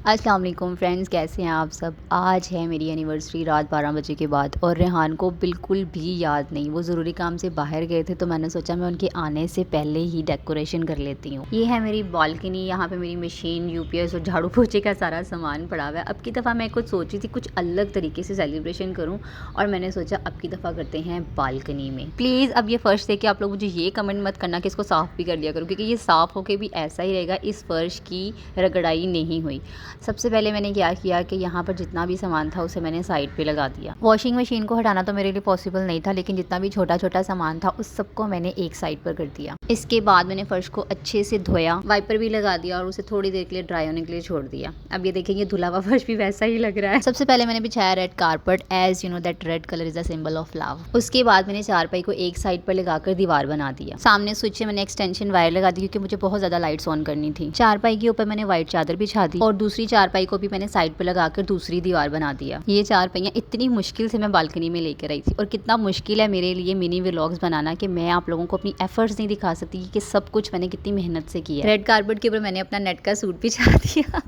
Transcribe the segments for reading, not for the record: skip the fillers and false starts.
अस्सलाम वालेकुम फ्रेंड्स, कैसे हैं आप सब। आज है मेरी एनिवर्सरी रात 12 बजे के बाद और रेहान को बिल्कुल भी याद नहीं। वो ज़रूरी काम से बाहर गए थे तो मैंने सोचा मैं उनके आने से पहले ही डेकोरेशन कर लेती हूँ। ये है मेरी बालकनी, यहाँ पे मेरी मशीन, यूपीएस और झाड़ू पोछे का सारा सामान पड़ा हुआ है। अब की दफ़ा मैं कुछ सोची थी कुछ अलग तरीके से सेलिब्रेशन करूँ और मैंने सोचा अब की दफ़ा करते हैं बालकनी में। प्लीज़ अब ये फ़र्श देख के आप लोग मुझे ये कमेंट मत करना कि इसको साफ़ भी कर लिया करूँ, क्योंकि ये साफ़ होके भी ऐसा ही रहेगा, इस फ़र्श की रगड़ाई नहीं हुई। सबसे पहले मैंने क्या किया कि यहाँ पर जितना भी सामान था उसे मैंने साइड पे लगा दिया। वॉशिंग मशीन को हटाना तो मेरे लिए पॉसिबल नहीं था, लेकिन जितना भी छोटा छोटा सामान था उस सबको मैंने एक साइड पर कर दिया। इसके बाद मैंने फर्श को अच्छे से धोया, वाइपर भी लगा दिया और उसे थोड़ी देर के लिए ड्राई होने के लिए छोड़ दिया। अब ये देखेंगे धुला हुआ फर्श भी वैसा ही लग रहा है। सबसे पहले मैंने बिछाया red carpet, as you know that red colour is the symbol of love. उसके बाद मैंने चारपाई को एक साइड पर लगाकर दीवार बना दिया। सामने स्विच से मैंने एक्सटेंशन वायर लगा दी क्योंकि मुझे बहुत ज्यादा लाइट्स ऑन करनी थी। चारपाई के ऊपर मैंने व्हाइट चादर बिछा दी और दूसरी चारपाई को भी मैंने साइड पे लगाकर दूसरी दीवार बना दिया। ये चारपाइयाँ इतनी मुश्किल से मैं बालकनी में लेकर आई थी और कितना मुश्किल है मेरे लिए मिनी व्लॉग्स बनाना कि मैं आप लोगों को अपनी एफर्ट्स नहीं दिखा सकती कि सब कुछ मैंने कितनी मेहनत से किया है। रेड कारपेट के ऊपर मैंने अपना नेट का सूट बिछा दिया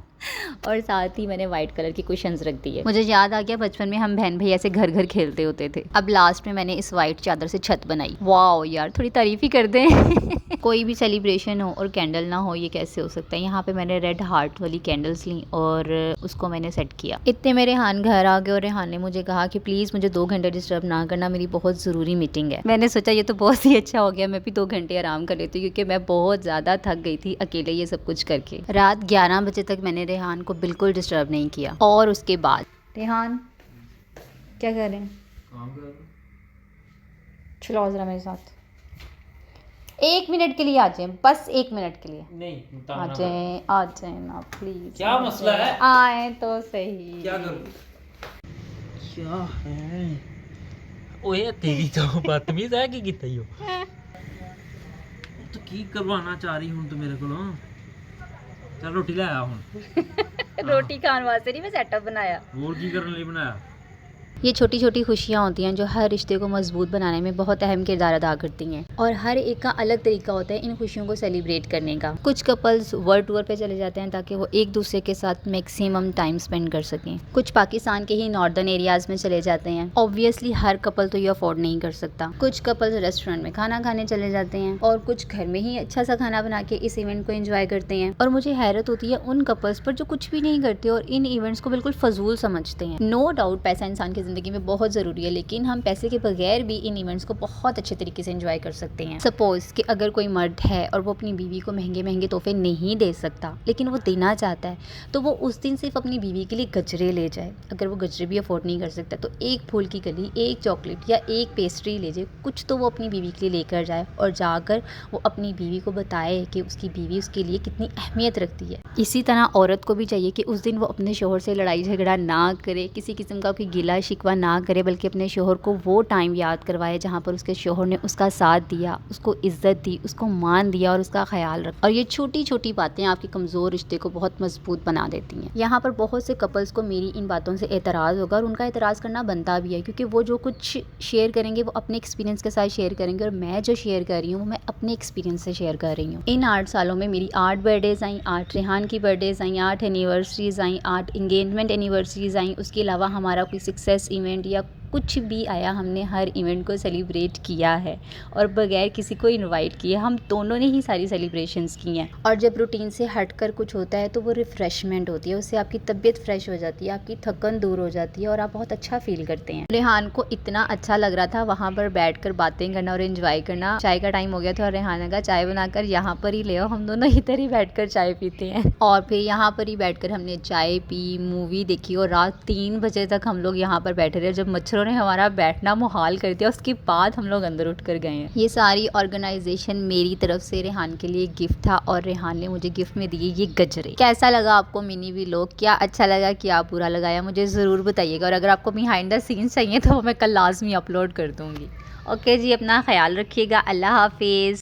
और साथ ही मैंने व्हाइट कलर की कुशन्स रख दिए। मुझे याद आ गया बचपन में हम बहन भाई ऐसे घर घर खेलते होते थे। अब लास्ट में मैंने इस व्हाइट चादर से छत बनाई। वाओ यार, थोड़ी तारीफ ही कर दें। कोई भी सेलिब्रेशन हो और कैंडल ना हो, ये कैसे हो सकता है। यहाँ पे मैंने रेड हार्ट वाली कैंडल्स ली और उसको मैंने सेट किया। इतने में रेहान घर आ गए और रेहान ने मुझे कहा कि प्लीज़ मुझे 2 घंटे डिस्टर्ब ना करना, मेरी बहुत ज़रूरी मीटिंग है। मैंने सोचा ये तो बहुत ही अच्छा हो गया, मैं भी 2 घंटे आराम कर लेती हूँ क्योंकि मैं बहुत ज़्यादा थक गई थी अकेले ये सब कुछ करके। रात 11 बजे तक मैंने रेहान को बिल्कुल डिस्टर्ब नहीं किया। और उसके बाद रेहान क्या कर रहे हैं? चलो ज़रा मेरे साथ 1 मिनट के लिए आ जाए, बस 1 मिनट के लिए। नहीं आ जाए ना प्लीज। क्या मसला है? आए तो सही। क्या करूं? क्या है? ओए तेरी तो बदतमीज है कि कितनी हो? तो की करवाना चाह रही हूं तू मेरे को? चल रोटी ले आया हूं। रोटी खाने वास्ते नहीं, मैं सेटअप बनाया। और की करने लिए बनाया? ये छोटी छोटी खुशियाँ होती हैं जो हर रिश्ते को मजबूत बनाने में बहुत अहम किरदार अदा करती हैं और हर एक का अलग तरीका होता है इन खुशियों को सेलिब्रेट करने का। कुछ कपल्स वर्ल्ड टूर पे चले जाते हैं ताकि वो एक दूसरे के साथ मैक्सिमम टाइम स्पेंड कर सकें। कुछ पाकिस्तान के ही नॉर्दर्न एरियाज में चले जाते हैं। ऑब्वियसली हर कपल तो ये अफोर्ड नहीं कर सकता। कुछ कपल्स रेस्टोरेंट में खाना खाने चले जाते हैं और कुछ घर में ही अच्छा सा खाना बना के इस इवेंट को एंजॉय करते हैं। और मुझे हैरत होती है उन कपल्स पर जो कुछ भी नहीं करते और इन इवेंट्स को बिल्कुल फजूल समझते हैं। नो डाउट पैसा इंसान की जिंदगी में बहुत ज़रूरी है, लेकिन हम पैसे के बगैर भी इन इवेंट्स को बहुत अच्छे तरीके से एंजॉय कर सकते हैं। सपोज कि अगर कोई मर्द है और वो अपनी बीवी को महंगे महंगे तोहफे नहीं दे सकता लेकिन वो देना चाहता है, तो वो उस दिन सिर्फ अपनी बीवी के लिए गजरे ले जाए। अगर वो गजरे भी अफोर्ड नहीं कर सकता तो एक फूल की कली, एक चॉकलेट या एक पेस्ट्री ले जाए, कुछ तो वो अपनी बीवी के लिए लेकर जाए और जाकर वो अपनी बीवी को बताए कि उसकी बीवी उसके लिए कितनी अहमियत रखती है। इसी तरह औरत को भी चाहिए कि उस दिन वो अपने शोहर से लड़ाई झगड़ा ना करे, किसी किस्म का कोई गिला शिकवा ना करे, बल्कि अपने शोहर को वो टाइम याद करवाए जहाँ पर उसके शोहर ने उसका साथ दिया, उसको इज्जत दी, उसको मान दिया और उसका ख्याल रखा। और ये छोटी छोटी बातें आपके कमज़ोर रिश्ते को बहुत मजबूत बना देती हैं। यहाँ पर बहुत से कपल्स को मेरी इन बातों से एतराज़ होगा और उनका एतराज़ करना बनता भी है, क्योंकि वो जो कुछ शेयर करेंगे वो अपने एक्सपीरियंस के साथ शेयर करेंगे और मैं जो शेयर कर रही हूँ वो मैं अपने एक्सपीरियंस से शेयर कर रही हूँ। इन 8 सालों में मेरी 8 बर्थडेज आई, 8 रेहान की बर्थडेज आई, 8 एनिवर्सरीज आई, 8 इंगेजमेंट एनिवर्सरीज आई। उसके अलावा हमारा कोई सक्सेस इवेंट या कुछ भी आया, हमने हर इवेंट को सेलिब्रेट किया है और बगैर किसी को इनवाइट किए हम दोनों ने ही सारी सेलिब्रेशंस की हैं। और जब रूटीन से हटकर कुछ होता है तो वो रिफ़्रेशमेंट होती है, उससे आपकी तबीयत फ्रेश हो जाती है, आपकी थकन दूर हो जाती है और आप बहुत अच्छा फील करते हैं। रेहान को इतना अच्छा लग रहा था वहाँ पर बैठकर बातें करना और एंजॉय करना। चाय का टाइम हो गया था और रेहान का चाय बनाकर यहाँ पर ही ले आओ, हम दोनों इधर ही बैठकर चाय पीते हैं। और फिर यहाँ पर ही बैठकर हमने चाय पी, मूवी देखी और रात 3 बजे तक हम लोग यहाँ पर बैठे रहे। जब मच्छरों ने हमारा बैठना मुहाल कर दिया उसके बाद हम लोग अंदर उठ कर गए हैं। ये सारी ऑर्गेनाइजेशन मेरी तरफ से रेहान के लिए गिफ्ट था और रेहान ने मुझे गिफ्ट में दिए ये गजरे। कैसा लगा आपको मिनी व्लॉग? क्या अच्छा लगा, क्या बुरा लगाया, मुझे ज़रूर बताइएगा। और अगर आपको बिहाइंड द सीन्स चाहिए तो मैं कल लाजमी अपलोड कर दूँगी। ओके जी, अपना ख्याल रखिएगा। अल्लाह हाफिज़।